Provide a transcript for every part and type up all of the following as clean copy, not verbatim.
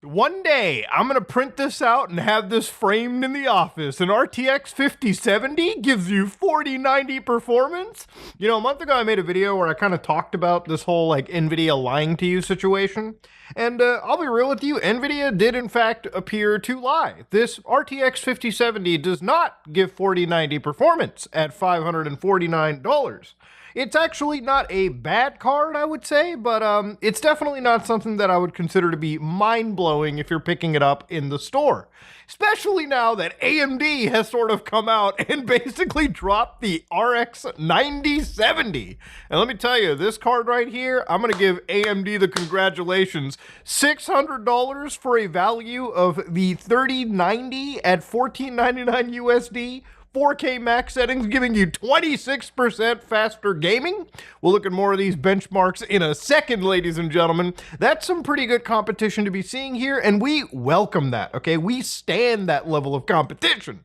One day, I'm gonna print this out and have this framed in the office. An RTX 5070 gives you 4090 performance. You know, a month ago I made a video where I kind of talked about this whole like Nvidia lying to you situation. And I'll be real with you, Nvidia did in fact appear to lie. This RTX 5070 does not give 4090 performance at $549. It's actually not a bad card, I would say, but it's definitely not something that I would consider to be mind-blowing if you're picking it up in the store. Especially now that AMD has sort of come out and basically dropped the RX 9070. And let me tell you, this card right here, I'm going to give AMD the congratulations. $600 for a value of the 3090 at $14.99 USD. 4K max settings giving you 26% faster gaming. We'll look at more of these benchmarks in a second, ladies and gentlemen. That's some pretty good competition to be seeing here, and we welcome that, okay? We stand that level of competition.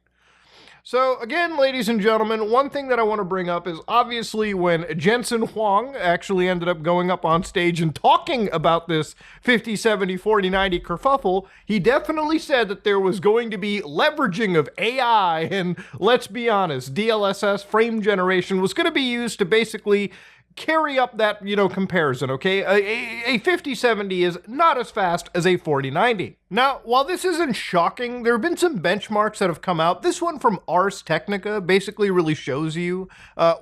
So again, ladies and gentlemen, one thing that I want to bring up is obviously when Jensen Huang actually ended up going up on stage and talking about this 5070 4090 kerfuffle, he definitely said that there was going to be leveraging of AI, and let's be honest, DLSS frame generation was going to be used to basically carry up that, comparison, okay? A 5070 is not as fast as a 4090. Now, while this isn't shocking, there have been some benchmarks that have come out. This one from Ars Technica basically really shows you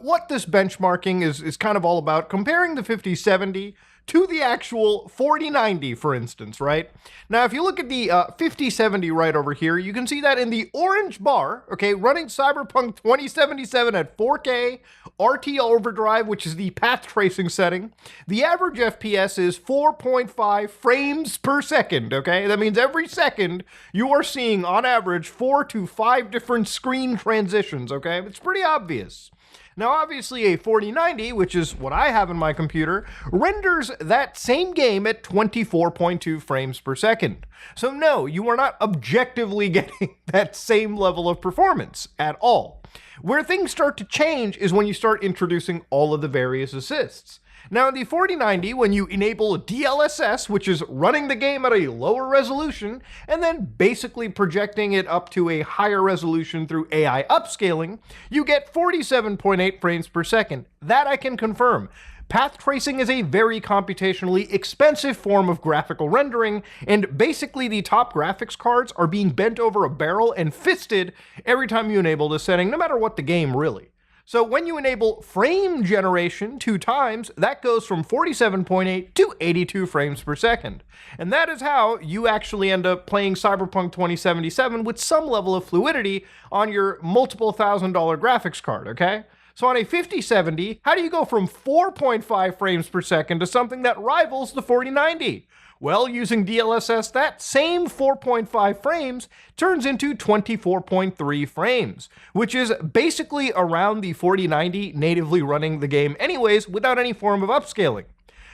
what this benchmarking is kind of all about, comparing the 5070 to the actual 4090, for instance, right? Now, if you look at the 5070 right over here, you can see that in the orange bar, okay, running Cyberpunk 2077 at 4K, RT overdrive, which is the path tracing setting, the average FPS is 4.5 frames per second, okay? That means every second you are seeing, on average, 4 to 5 different screen transitions, okay? It's pretty obvious. Now, obviously, a 4090, which is what I have in my computer, renders that same game at 24.2 frames per second. So no, you are not objectively getting that same level of performance at all. Where things start to change is when you start introducing all of the various assists. Now, in the 4090, when you enable DLSS, which is running the game at a lower resolution, and then basically projecting it up to a higher resolution through AI upscaling, you get 47.8 frames per second. That I can confirm. Path tracing is a very computationally expensive form of graphical rendering, and basically the top graphics cards are being bent over a barrel and fisted every time you enable this setting, no matter what the game really. So when you enable frame generation 2 times, that goes from 47.8 to 82 frames per second. And that is how you actually end up playing Cyberpunk 2077 with some level of fluidity on your multiple $1,000 graphics card, okay? So on a 5070, how do you go from 4.5 frames per second to something that rivals the 4090? Well, using DLSS, that same 4.5 frames turns into 24.3 frames, which is basically around the 4090 natively running the game anyways without any form of upscaling.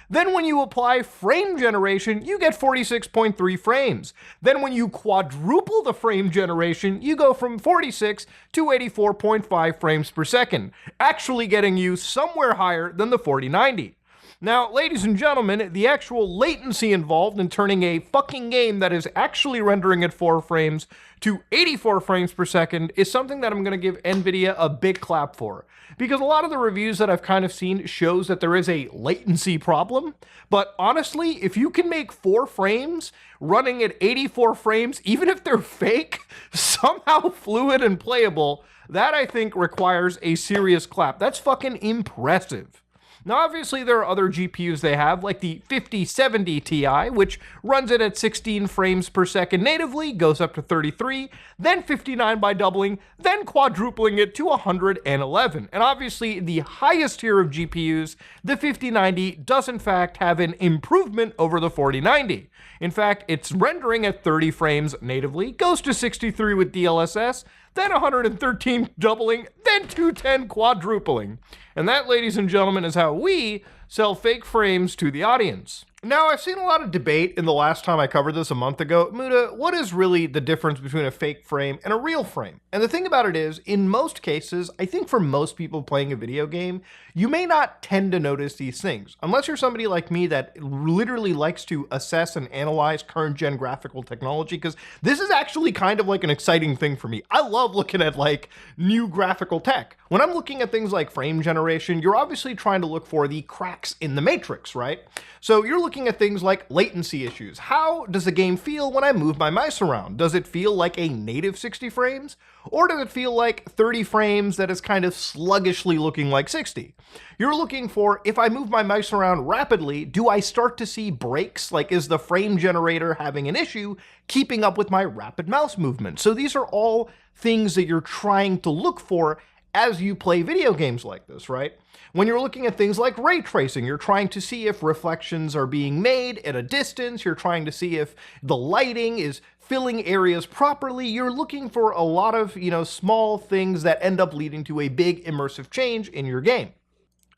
Then when you apply frame generation, you get 46.3 frames. Then when you quadruple the frame generation, you go from 46 to 84.5 frames per second, actually getting you somewhere higher than the 4090. Now, ladies and gentlemen, the actual latency involved in turning a fucking game that is actually rendering at 4 frames to 84 frames per second is something that I'm going to give Nvidia a big clap for. Because a lot of the reviews that I've kind of seen shows that there is a latency problem. But honestly, if you can make 4 frames running at 84 frames, even if they're fake, somehow fluid and playable, that I think requires a serious clap. That's fucking impressive. Now, obviously, there are other GPUs they have, like the 5070 Ti, which runs it at 16 frames per second natively, goes up to 33, then 59 by doubling, then quadrupling it to 111. And obviously, the highest tier of GPUs, the 5090, does in fact have an improvement over the 4090. In fact, it's rendering at 30 frames natively, goes to 63 with DLSS, then 113 doubling, then 210 quadrupling. And that, ladies and gentlemen, is how we sell fake frames to the audience. Now, I've seen a lot of debate in the last time I covered this a month ago. Muda, what is really the difference between a fake frame and a real frame? And the thing about it is, in most cases, I think for most people playing a video game, you may not tend to notice these things. Unless you're somebody like me that literally likes to assess and analyze current gen graphical technology, because this is actually kind of like an exciting thing for me. I love looking at like new graphical tech. When I'm looking at things like frame generation, you're obviously trying to look for the cracks in the matrix, right? So you're looking at things like latency issues. How does the game feel when I move my mouse around? Does it feel like a native 60 frames? Or does it feel like 30 frames that is kind of sluggishly looking like 60? You're looking for, if I move my mouse around rapidly, do I start to see breaks? Like, is the frame generator having an issue keeping up with my rapid mouse movement? So these are all things that you're trying to look for as you play video games like this, right? When you're looking at things like ray tracing, you're trying to see if reflections are being made at a distance, you're trying to see if the lighting is filling areas properly. You're looking for a lot of, small things that end up leading to a big immersive change in your game.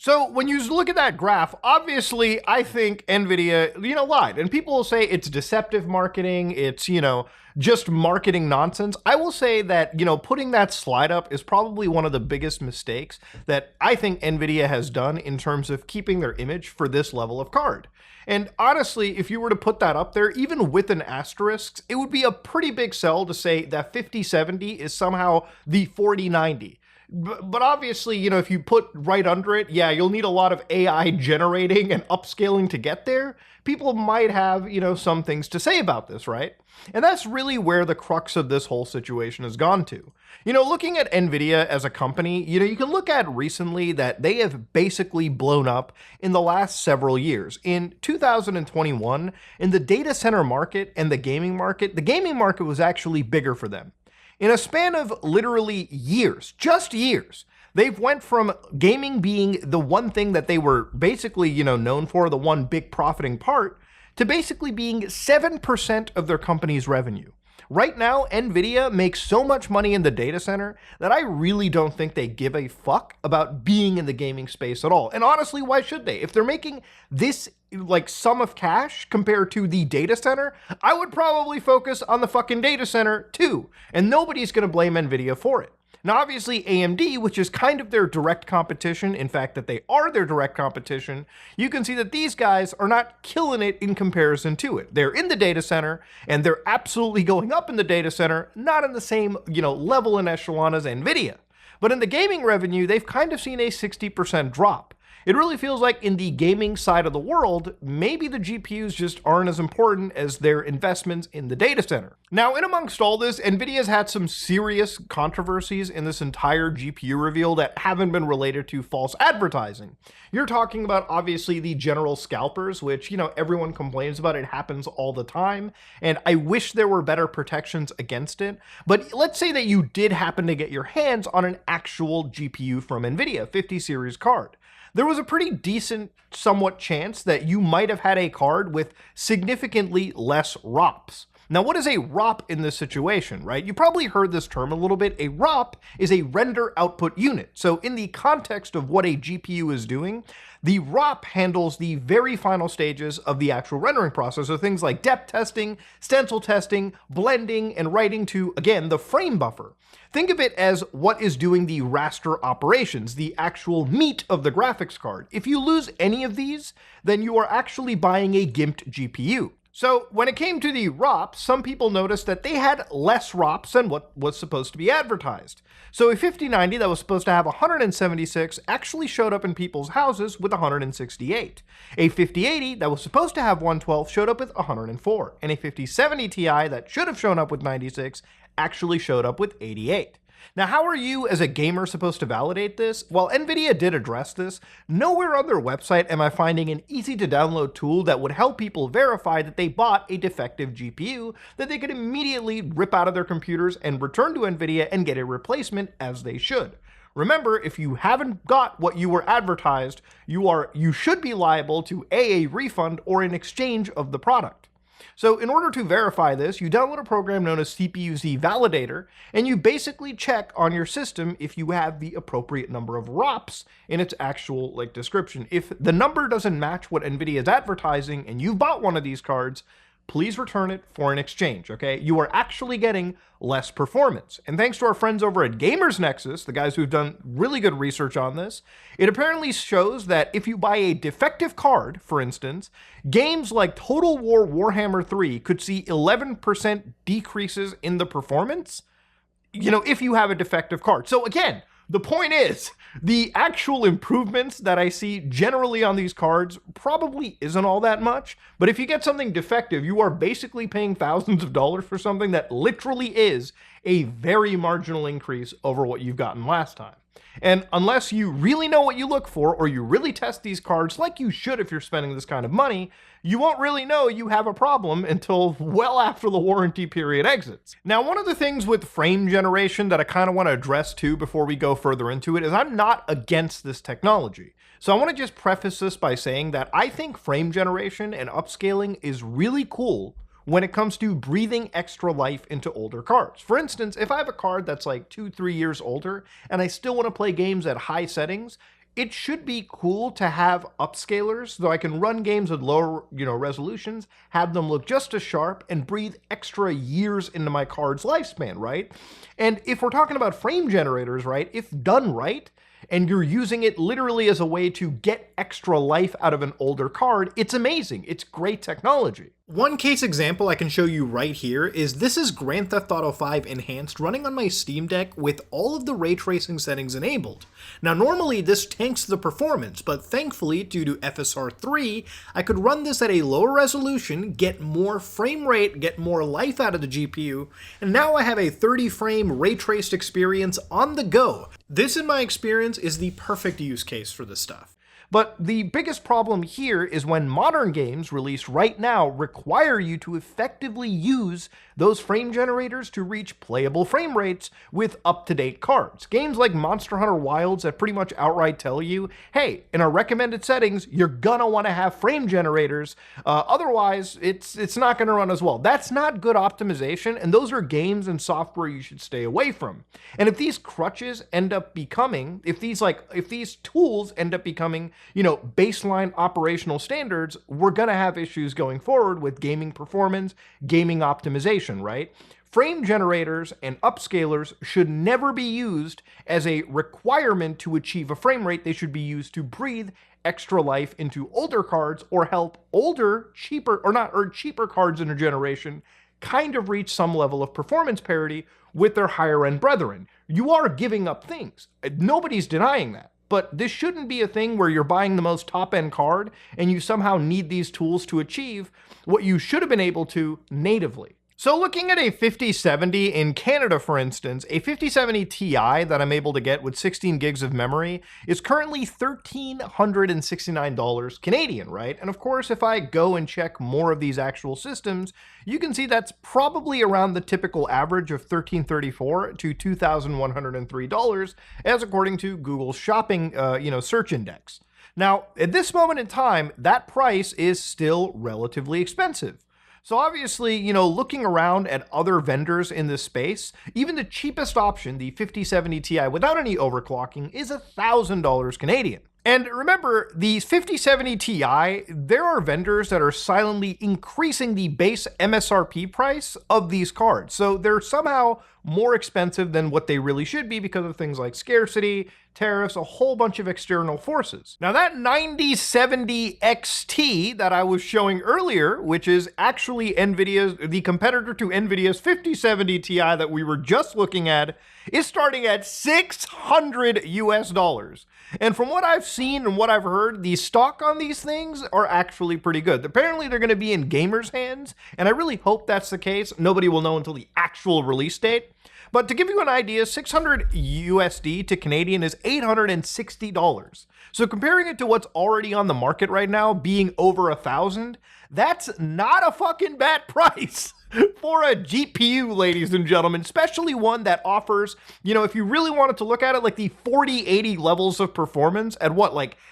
So when you look at that graph, obviously I think Nvidia, lied. And people will say it's deceptive marketing, it's, just marketing nonsense. I will say that, putting that slide up is probably one of the biggest mistakes that I think Nvidia has done in terms of keeping their image for this level of card. And honestly, if you were to put that up there, even with an asterisk, it would be a pretty big sell to say that 5070 is somehow the 4090. But obviously, if you put right under it, yeah, you'll need a lot of AI generating and upscaling to get there. People might have, some things to say about this, right? And that's really where the crux of this whole situation has gone to. Looking at Nvidia as a company, you can look at recently that they have basically blown up in the last several years. In 2021, in the data center market and the gaming market was actually bigger for them. In a span of literally years, just years, they've went from gaming being the one thing that they were basically, known for, the one big profiting part, to basically being 7% of their company's revenue. Right now, Nvidia makes so much money in the data center that I really don't think they give a fuck about being in the gaming space at all. And honestly, why should they? If they're making this sum of cash compared to the data center, I would probably focus on the fucking data center too. And nobody's gonna blame Nvidia for it. Now, obviously, AMD, which is kind of their direct competition, in fact, that they are their direct competition, you can see that these guys are not killing it in comparison to it. They're in the data center, and they're absolutely going up in the data center, not in the same, level and echelon as NVIDIA. But in the gaming revenue, they've kind of seen a 60% drop. It really feels like in the gaming side of the world, maybe the GPUs just aren't as important as their investments in the data center. Now, in amongst all this, Nvidia's had some serious controversies in this entire GPU reveal that haven't been related to false advertising. You're talking about, obviously, the general scalpers, which, everyone complains about. It happens all the time, and I wish there were better protections against it. But let's say that you did happen to get your hands on an actual GPU from Nvidia, 50 series card. There was a pretty decent, somewhat chance that you might have had a card with significantly less ROPs. Now, what is a ROP in this situation, right? You probably heard this term a little bit. A ROP is a render output unit. So in the context of what a GPU is doing, the ROP handles the very final stages of the actual rendering process. So things like depth testing, stencil testing, blending, and writing to, again, the frame buffer. Think of it as what is doing the raster operations, the actual meat of the graphics card. If you lose any of these, then you are actually buying a gimped GPU. So when it came to the ROPs, some people noticed that they had less ROPs than what was supposed to be advertised. So a 5090 that was supposed to have 176 actually showed up in people's houses with 168. A 5080 that was supposed to have 112 showed up with 104. And a 5070 Ti that should have shown up with 96 actually showed up with 88. Now, how are you as a gamer supposed to validate this? While Nvidia did address this, nowhere on their website am I finding an easy to download tool that would help people verify that they bought a defective GPU that they could immediately rip out of their computers and return to Nvidia and get a replacement as they should. Remember, if you haven't got what you were advertised, you should be liable to a refund or an exchange of the product. So in order to verify this, you download a program known as CPU-Z Validator, and you basically check on your system if you have the appropriate number of ROPs in its actual description. If the number doesn't match what Nvidia is advertising and you've bought one of these cards, please return it for an exchange, okay? You are actually getting less performance. And thanks to our friends over at Gamers Nexus, the guys who've done really good research on this, it apparently shows that if you buy a defective card, for instance, games like Total War Warhammer 3 could see 11% decreases in the performance, if you have a defective card. So again, the point is, the actual improvements that I see generally on these cards probably isn't all that much, but if you get something defective, you are basically paying thousands of dollars for something that literally is a very marginal increase over what you've gotten last time. And unless you really know what you look for, or you really test these cards like you should if you're spending this kind of money, you won't really know you have a problem until well after the warranty period exits. Now, one of the things with frame generation that I kind of want to address too before we go further into it is I'm not against this technology. So I want to just preface this by saying that I think frame generation and upscaling is really cool when it comes to breathing extra life into older cards. For instance, if I have a card that's like 2-3 years older and I still want to play games at high settings, it should be cool to have upscalers so I can run games at lower, resolutions, have them look just as sharp, and breathe extra years into my card's lifespan, right? And if we're talking about frame generators, right, if done right, and you're using it literally as a way to get extra life out of an older card, it's amazing. It's great technology. One case example I can show you right here is this is Grand Theft Auto 5 Enhanced running on my Steam Deck with all of the ray tracing settings enabled. Now normally this tanks the performance, but thankfully due to FSR 3, I could run this at a lower resolution, get more frame rate, get more life out of the GPU, and now I have a 30 frame ray traced experience on the go. This, in my experience, is the perfect use case for this stuff. But the biggest problem here is when modern games released right now require you to effectively use those frame generators to reach playable frame rates with up-to-date cards. Games like Monster Hunter Wilds that pretty much outright tell you, hey, in our recommended settings, you're gonna want to have frame generators, otherwise it's not gonna run as well. That's not good optimization, and those are games and software you should stay away from. And if these crutches end up becoming, if these tools end up becoming baseline operational standards, we're gonna have issues going forward with gaming performance, gaming optimization, right? Frame generators and upscalers should never be used as a requirement to achieve a frame rate. They should be used to breathe extra life into older cards or help older, cheaper cards in a generation kind of reach some level of performance parity with their higher end brethren. You are giving up things. Nobody's denying that. But this shouldn't be a thing where you're buying the most top-end card and you somehow need these tools to achieve what you should have been able to natively. So looking at a 5070 in Canada, for instance, a 5070 Ti that I'm able to get with 16 gigs of memory is currently $1,369 Canadian, right? And of course, if I go and check more of these actual systems, you can see that's probably around the typical average of $1,334 to $2,103, as according to Google's shopping, search index. Now, at this moment in time, that price is still relatively expensive. So obviously, looking around at other vendors in this space, even the cheapest option, the 5070 Ti without any overclocking, is $1,000 Canadian. And remember, the 5070 Ti, there are vendors that are silently increasing the base MSRP price of these cards. So they're somehow more expensive than what they really should be because of things like scarcity, tariffs, a whole bunch of external forces. Now that 9070 XT that I was showing earlier, which is actually the competitor to Nvidia's 5070 Ti that we were just looking at, is starting at $600 US. And from what I've seen and what I've heard, the stock on these things are actually pretty good. Apparently they're going to be in gamers' hands, and I really hope that's the case. Nobody will know until the actual release date. But to give you an idea, 600 USD to Canadian is $860. So comparing it to what's already on the market right now, being over 1,000, that's not a fucking bad price for a GPU, ladies and gentlemen, especially one that offers, if you really wanted to look at it, like the 4080 levels of performance at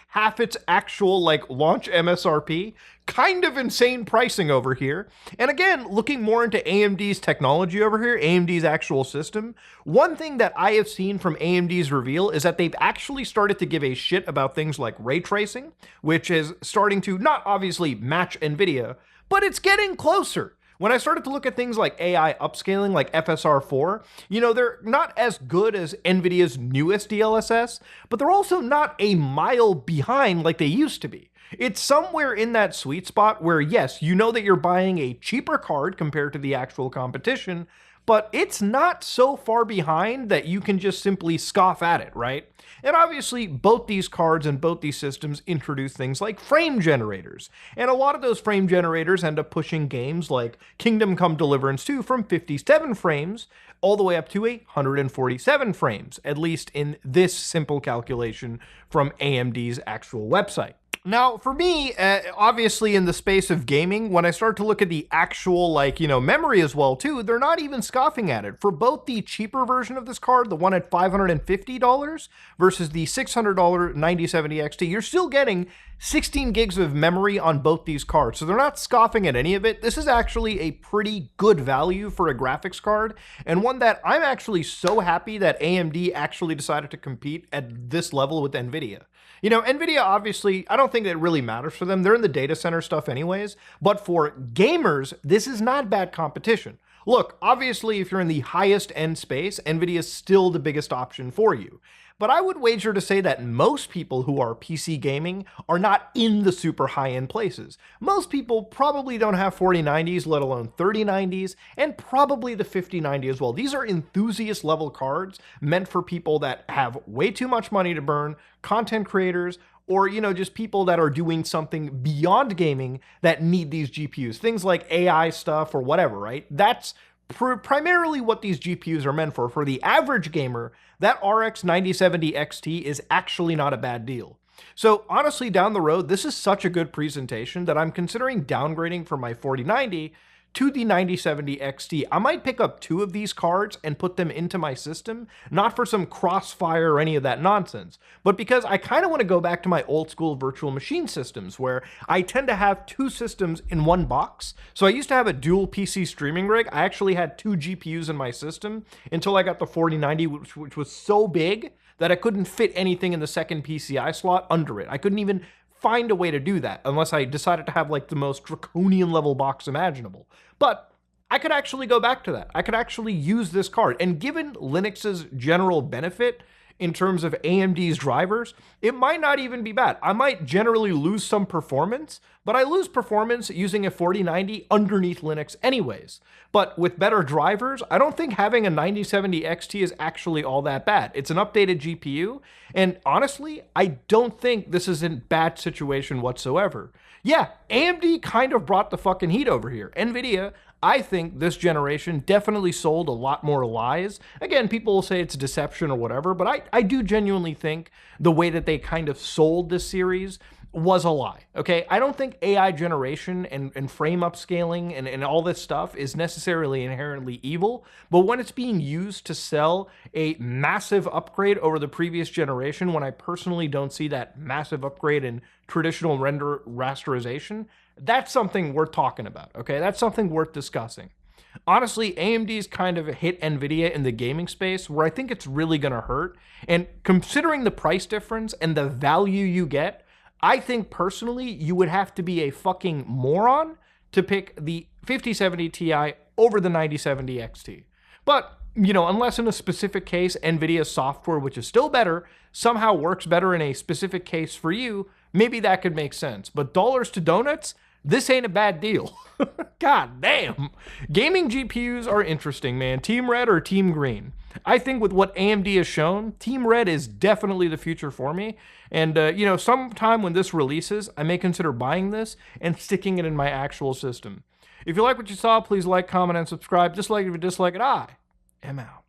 half its actual launch MSRP, kind of insane pricing over here. And again, looking more into AMD's technology over here, AMD's actual system, one thing that I have seen from AMD's reveal is that they've actually started to give a shit about things like ray tracing, which is starting to not obviously match Nvidia, but it's getting closer. When I started to look at things like AI upscaling, like FSR4, they're not as good as NVIDIA's newest DLSS, but they're also not a mile behind like they used to be. It's somewhere in that sweet spot where, yes, you know that you're buying a cheaper card compared to the actual competition, but it's not so far behind that you can just simply scoff at it, right? And obviously, both these cards and both these systems introduce things like frame generators. And a lot of those frame generators end up pushing games like Kingdom Come Deliverance 2 from 57 frames all the way up to 147 frames, at least in this simple calculation from AMD's actual website. Now, for me, obviously in the space of gaming, when I start to look at the actual, memory as well, too, they're not even scoffing at it. For both the cheaper version of this card, the one at $550 versus the $600 9070 XT, you're still getting 16 gigs of memory on both these cards. So they're not scoffing at any of it. This is actually a pretty good value for a graphics card, and one that I'm actually so happy that AMD actually decided to compete at this level with Nvidia. Nvidia, obviously, I don't think that really matters for them. They're in the data center stuff anyways. But for gamers, this is not bad competition. Look, obviously, if you're in the highest end space, Nvidia is still the biggest option for you. But I would wager to say that most people who are PC gaming are not in the super high-end places. Most people probably don't have 4090s, let alone 3090s, and probably the 5090 as well. These are enthusiast-level cards meant for people that have way too much money to burn, content creators, or, just people that are doing something beyond gaming that need these GPUs. Things like AI stuff or whatever, right? That's primarily what these GPUs are meant for. For the average gamer, that RX 9070 XT is actually not a bad deal. So honestly, down the road, this is such a good presentation that I'm considering downgrading from my 4090 to the 9070 XT. I might pick up 2 of these cards and put them into my system, not for some crossfire or any of that nonsense, but because I kind of want to go back to my old school virtual machine systems where I tend to have 2 systems in one box. So I used to have a dual PC streaming rig. I actually had 2 GPUs in my system until I got the 4090, which was so big that I couldn't fit anything in the second PCI slot under it. I couldn't even find a way to do that unless I decided to have the most draconian level box imaginable. But I could actually go back to that. I could actually use this card. And given Linux's general benefit in terms of AMD's drivers, it might not even be bad. I might generally lose some performance, but I lose performance using a 4090 underneath Linux anyways. But with better drivers, I don't think having a 9070 XT is actually all that bad. It's an updated GPU, and honestly, I don't think this is a bad situation whatsoever. Yeah, AMD kind of brought the fucking heat over here. Nvidia, I think this generation definitely sold a lot more lies. Again, people will say it's deception or whatever, but I do genuinely think the way that they kind of sold this series was a lie, okay? I don't think AI generation and frame upscaling and all this stuff is necessarily inherently evil, but when it's being used to sell a massive upgrade over the previous generation, when I personally don't see that massive upgrade in traditional render rasterization, that's something worth talking about, okay? That's something worth discussing. Honestly, AMD's kind of hit Nvidia in the gaming space where I think it's really gonna hurt, and considering the price difference and the value you get, I think personally you would have to be a fucking moron to pick the 5070 Ti over the 9070 XT. But, unless in a specific case, NVIDIA's software, which is still better, somehow works better in a specific case for you, maybe that could make sense. But dollars to donuts, this ain't a bad deal. God damn. Gaming GPUs are interesting, man. Team Red or Team Green? I think with what AMD has shown, Team Red is definitely the future for me. And, sometime when this releases, I may consider buying this and sticking it in my actual system. If you like what you saw, please like, comment, and subscribe. Dislike it if you dislike it. I am out.